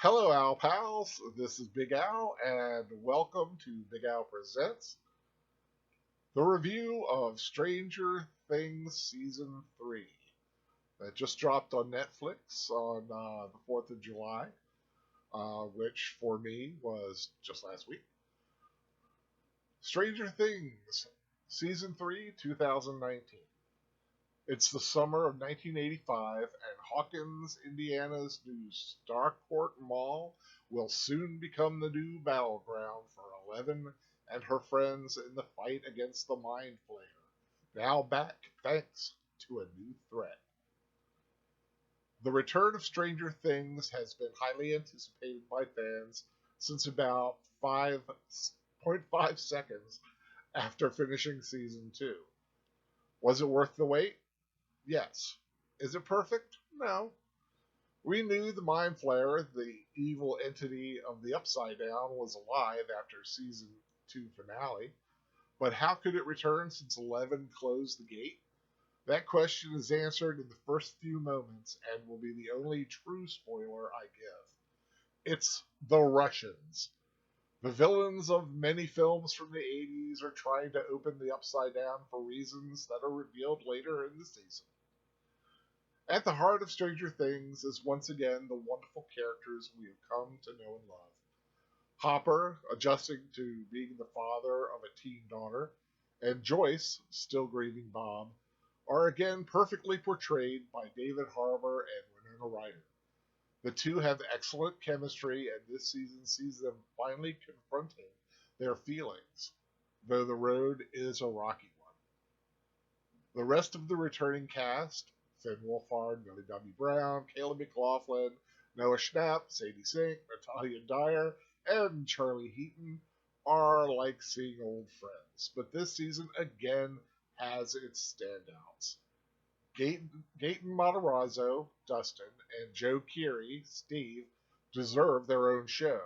Hello, Al Pals. This is Big Al, and welcome to Big Al Presents the review of Stranger Things Season 3 that just dropped on Netflix on the 4th of July, which for me was just last week. Stranger Things Season 3 2019. It's the summer of 1985, and Hawkins, Indiana's new Starcourt Mall will soon become the new battleground for Eleven and her friends in the fight against the Mind Flayer, now back thanks to a new threat. The return of Stranger Things has been highly anticipated by fans since about 5.5 seconds after finishing season 2. Was it worth the wait? Yes. Is it perfect? No. We knew the Mind Flayer, the evil entity of the Upside Down, was alive after season 2 finale, but how could it return since Eleven closed the gate? That question is answered in the first few moments and will be the only true spoiler I give. It's the Russians. The villains of many films from the 80s are trying to open the Upside Down for reasons that are revealed later in the season. At the heart of Stranger Things is once again the wonderful characters we have come to know and love. Hopper, adjusting to being the father of a teen daughter, and Joyce, still grieving Bob, are again perfectly portrayed by David Harbour and Winona Ryder. The two have excellent chemistry, and this season sees them finally confronting their feelings, though the road is a rocky one. The rest of the returning cast, Finn Wolfhard, Millie Bobby Brown, Caleb McLaughlin, Noah Schnapp, Sadie Sink, Natalia Dyer, and Charlie Heaton, are like seeing old friends, but this season again has its standouts. Gaten Matarazzo, Dustin, and Joe Keery, Steve, deserve their own show.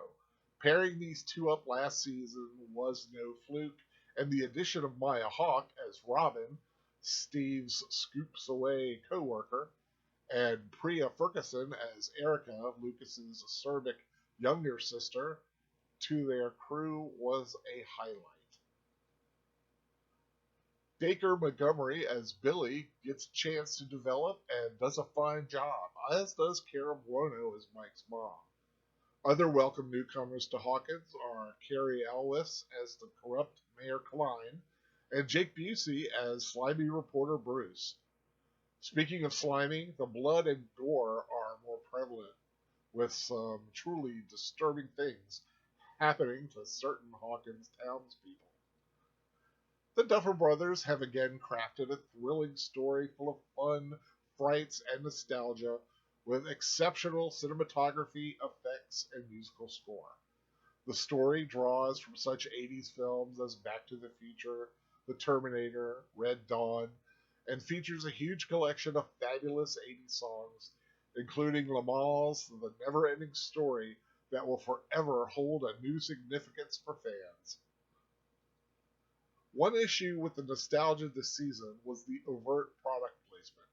Pairing these two up last season was no fluke, and the addition of Maya Hawke as Robin, Steve's scoops away co-worker, and Priya Ferguson as Erica, Lucas's acerbic younger sister, to their crew was a highlight. Dacre Montgomery as Billy gets a chance to develop and does a fine job, as does Kara Buono as Mike's mom. Other welcome newcomers to Hawkins are Carrie Elwes as the corrupt Mayor Klein, and Jake Busey as slimy reporter Bruce. Speaking of slimy, the blood and gore are more prevalent, with some truly disturbing things happening to certain Hawkins townspeople. The Duffer Brothers have again crafted a thrilling story full of fun, frights, and nostalgia, with exceptional cinematography, effects, and musical score. The story draws from such 80s films as Back to the Future, The Terminator, Red Dawn, and features a huge collection of fabulous 80s songs, including Lamal's The Never-Ending Story, that will forever hold a new significance for fans. One issue with the nostalgia this season was the overt product placement.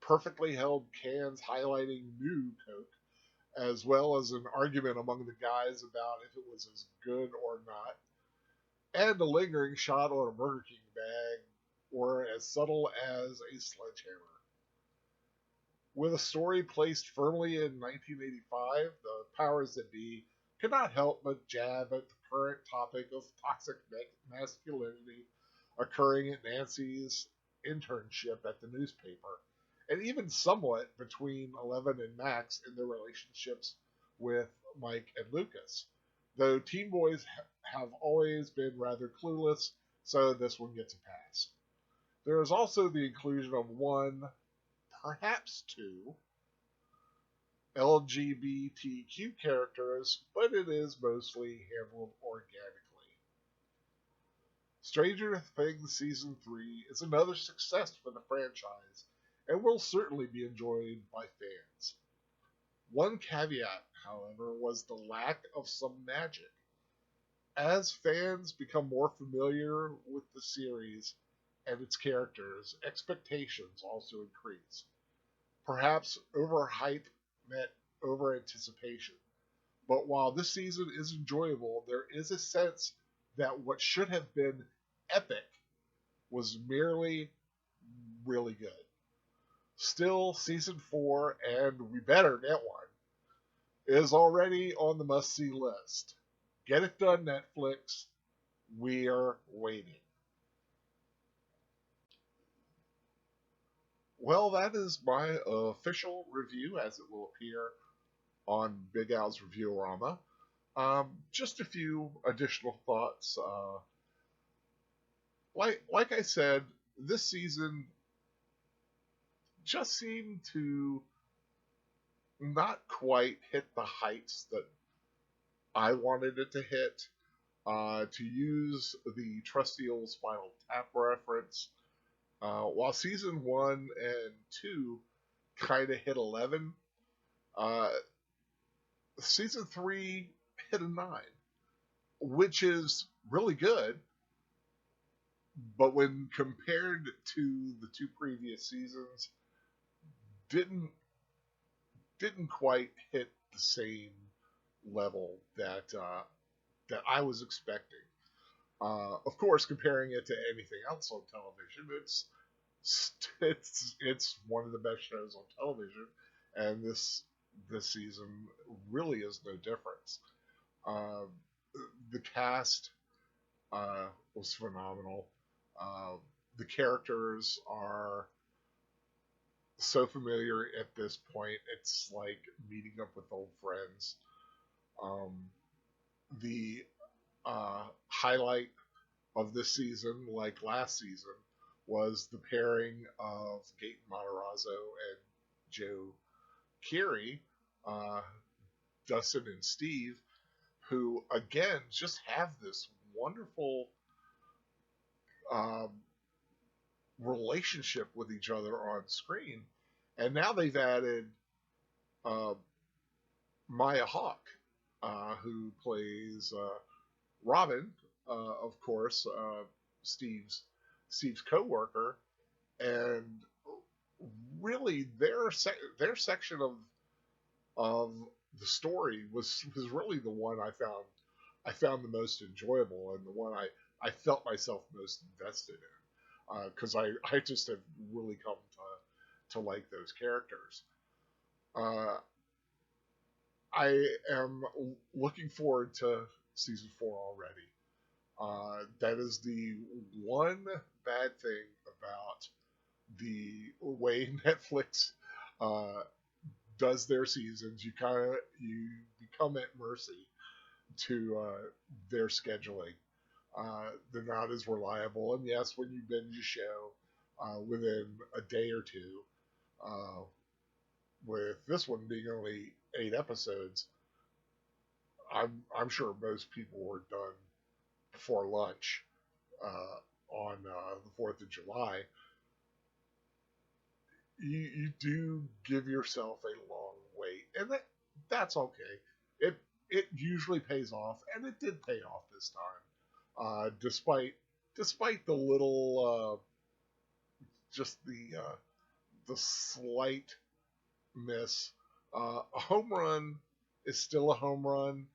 Perfectly held cans highlighting new Coke, as well as an argument among the guys about if it was as good or not, and a lingering shot on a Burger King bag were as subtle as a sledgehammer. With a story placed firmly in 1985, the powers that be could not help but jab at the current topic of toxic masculinity occurring at Nancy's internship at the newspaper, and even somewhat between Eleven and Max in their relationships with Mike and Lucas, though teen boys have always been rather clueless, so this one gets a pass. There is also the inclusion of one, perhaps two, LGBTQ characters, but it is mostly handled organically. Stranger Things Season 3 is another success for the franchise and will certainly be enjoyed by fans. One caveat, however, was the lack of some magic. As fans become more familiar with the series and its characters, expectations also increase. Perhaps overhype met over anticipation. But while this season is enjoyable, there is a sense that what should have been epic was merely really good. Still, season 4, and we better get one, is already on the must see list. Get it done, Netflix. We're waiting. Well, that is my official review as it will appear on Big Al's Revieworama. Just a few additional thoughts. Like I said, this season just seemed to not quite hit the heights that I wanted it to hit. To use the trusty old Spinal Tap reference, while season 1 and 2 kind of hit 11, uh, season 3 hit a 9, which is really good. But when compared to the two previous seasons, didn't didn't quite hit the same level that I was expecting. Of course, comparing it to anything else on television, it's one of the best shows on television, and this season really is no difference. Uh, the cast was phenomenal. Uh, the characters are so familiar at this point. It's like meeting up with old friends. Um, the highlight of this season, like last season, was the pairing of Gaten Matarazzo and Joe Keery, uh, Dustin and Steve, who again just have this wonderful um, relationship with each other on screen. And now they've added uh, Maya Hawke, who plays Robin, of course, Steve's Steve's coworker, and really their section of the story was really the one I found the most enjoyable and the one I felt myself most invested in because I just have really come to like those characters. Uh, I am looking forward to season 4 already. That is the one bad thing about the way Netflix uh, does their seasons. You become at mercy to their scheduling. They're not as reliable, and yes, when you binge a show within a day or two, uh, with this one being only 8 episodes, I'm sure most people were done before lunch on the 4th of July. You do give yourself a long wait, and that's okay. It usually pays off, and it did pay off this time, despite the little just the slight miss. A home run is still a home run,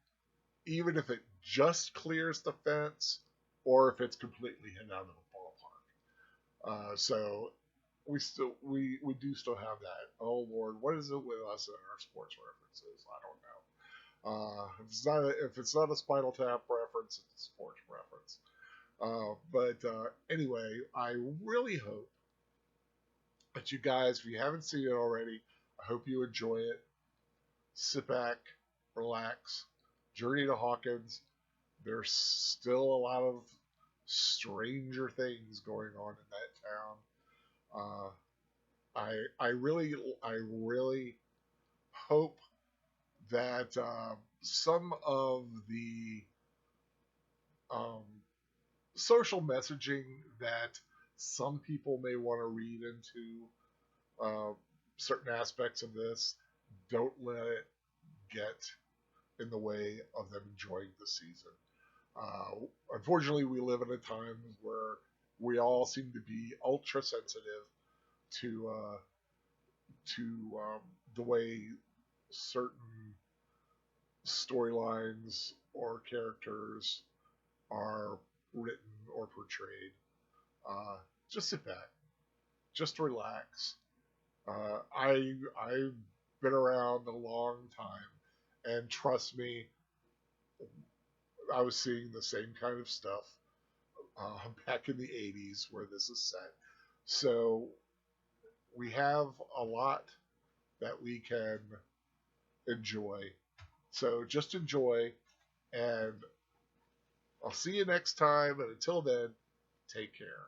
even if it just clears the fence or if it's completely hit out of the ballpark. So we do still have that. Oh Lord, what is it with us and our sports references? I don't know. If it's not a Spinal Tap reference, it's a sports reference. But anyway, I really hope that you guys, if you haven't seen it already, I hope you enjoy it. Sit back, relax, journey to Hawkins. There's still a lot of stranger things going on in that town. I really hope that some of the um, social messaging that some people may want to read into certain aspects of this don't let it get in the way of them enjoying the season. Unfortunately, we live in a time where we all seem to be ultra sensitive to to the way certain storylines or characters are written or portrayed. Uh, just sit back, just relax. I've been around a long time, and trust me, I was seeing the same kind of stuff back in the '80s where this is set. So we have a lot that we can enjoy. So just enjoy, and I'll see you next time. And until then, take care.